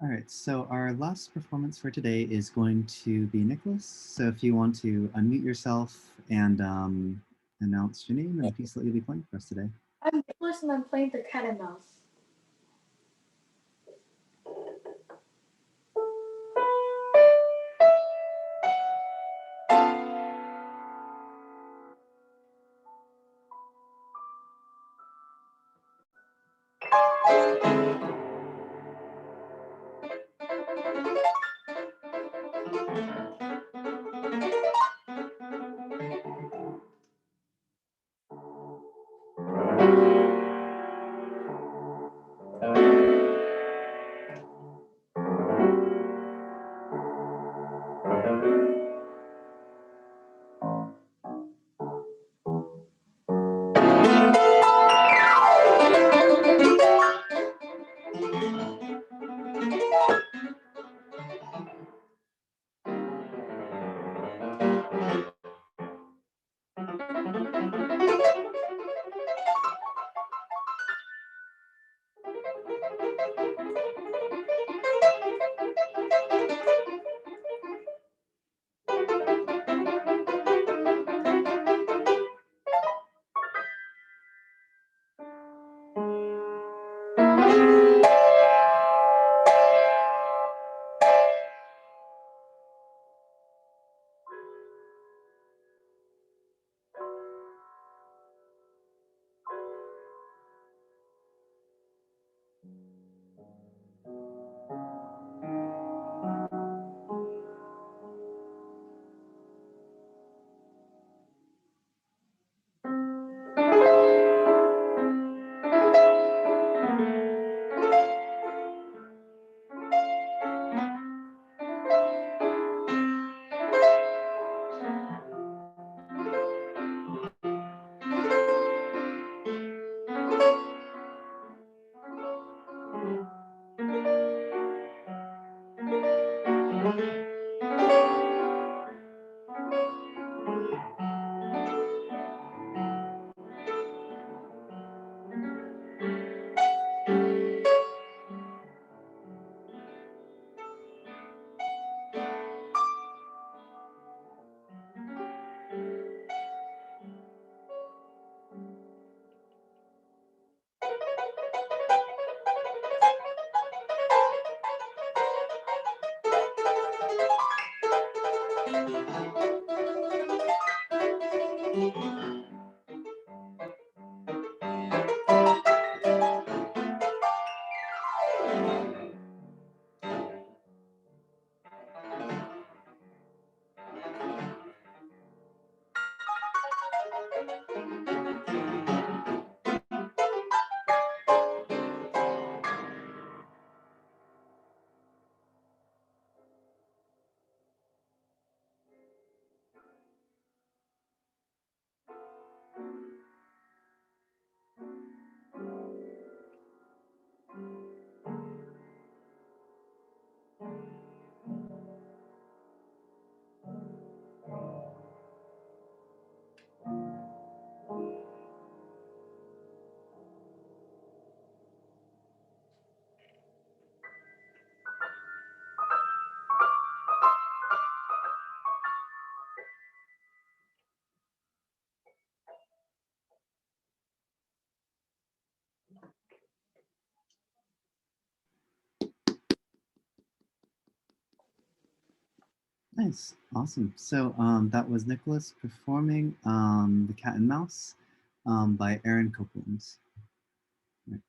All right, so our last performance for today is going to be Nicholas. So if you want to unmute yourself and announce your name and the piece that you'll be playing for us today. I'm Nicholas and I'm playing the cat and mouse. Nice, awesome. So that was Nicholas performing The Cat and Mouse by Aaron Copland. Right,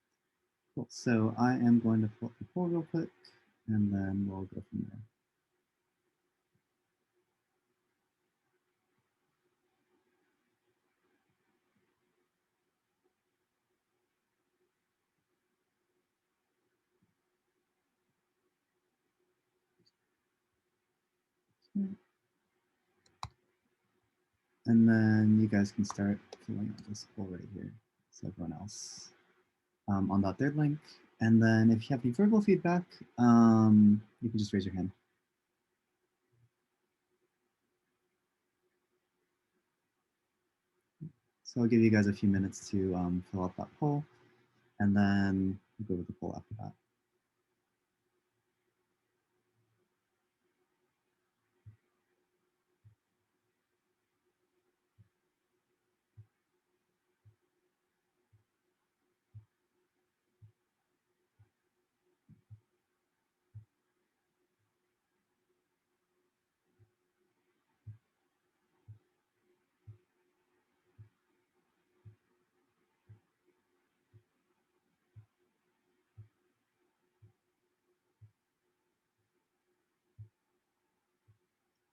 cool. So I am going to pull up the poll real quick and then we'll go from there. And then you guys can start filling out this poll right here. So everyone else on that third link. And then if you have any verbal feedback, you can just raise your hand. So I'll give you guys a few minutes to fill out that poll and then we'll go with the poll after that.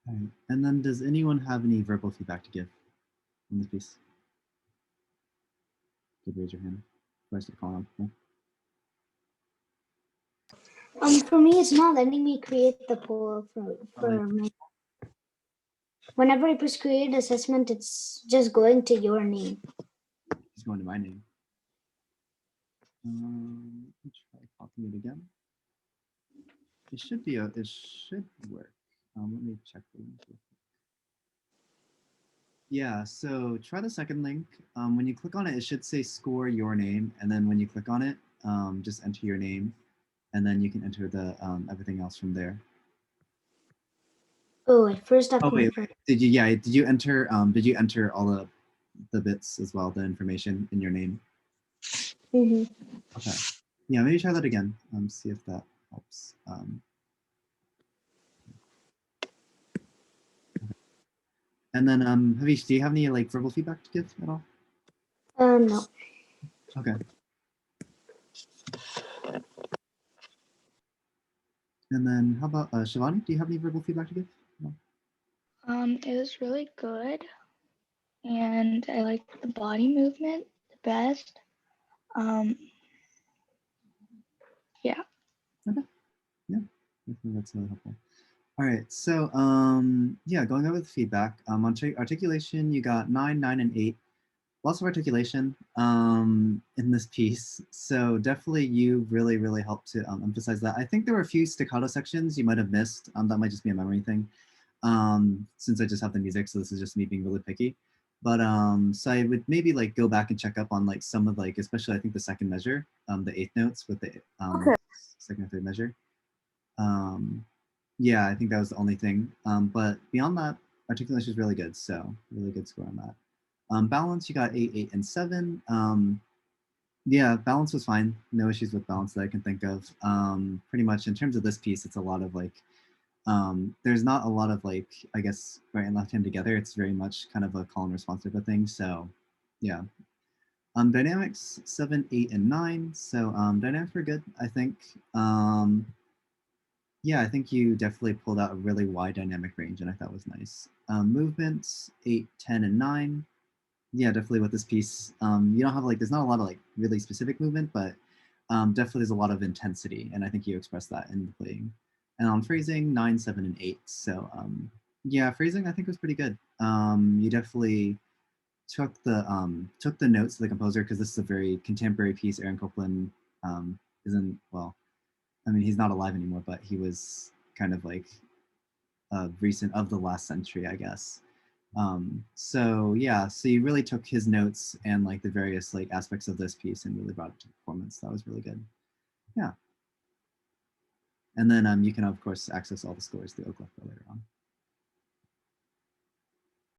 All right. And then does anyone have any verbal feedback to give on this piece? Could raise your hand. Before I start calling on people. For me, it's not letting me create the poll for my. Whenever I push create assessment, it's just going to your name. It's going to my name. Let me try copying it again. It should be it should work. Let me check the link. Yeah, so try the second link. When you click on it, it should say score your name, and then when you click on it, just enter your name, and then you can enter the everything else from there. Oh, at first I wait. Did you enter all the bits as well, the information in your name? Mm-hmm. Okay. Yeah, maybe try that again. See if that helps. And then, Havish, do you have any like verbal feedback to give at all? No. Okay. And then how about Shivani? Do you have any verbal feedback to give? No? It was really good, and I liked the body movement the best. Yeah. Okay. Yeah, I think that's really helpful. All right, so yeah, going over the feedback. On articulation, you got 9, 9, and 8. Lots of articulation in this piece. So definitely you really helped to emphasize that. I think there were a few staccato sections you might have missed. That might just be a memory thing. Since I just have the music, so this is just me being really picky. But so I would maybe like go back and check up on like some of like, especially I think the second measure, the eighth notes with the second or third measure. Yeah, I think that was the only thing. But beyond that, articulation is really good. So really good score on that. Balance, you got 8, 8, and 7. Yeah, balance was fine. No issues with balance that I can think of. Pretty much in terms of this piece, it's a lot of like, there's not a lot of like, I guess, right and left hand together. It's very much kind of a call and response type of thing. So yeah. Dynamics, 7, 8, and 9. So dynamics were good, I think. Yeah, I think you definitely pulled out a really wide dynamic range, and I thought was nice. Movements, 8, 10, and 9. Yeah, definitely with this piece, you don't have like, there's not a lot of like really specific movement, but definitely there's a lot of intensity, and I think you expressed that in the playing. And on phrasing, 9, 7, and 8. So yeah, phrasing I think was pretty good. You definitely took the notes of the composer, because this is a very contemporary piece. Aaron Copland isn't, well, I mean, he's not alive anymore, but he was kind of like recent of the last century, I guess. So yeah, so you really took his notes and like the various like aspects of this piece and really brought it to performance. That was really good. Yeah. And then you can of course access all the scores through Oclef later on.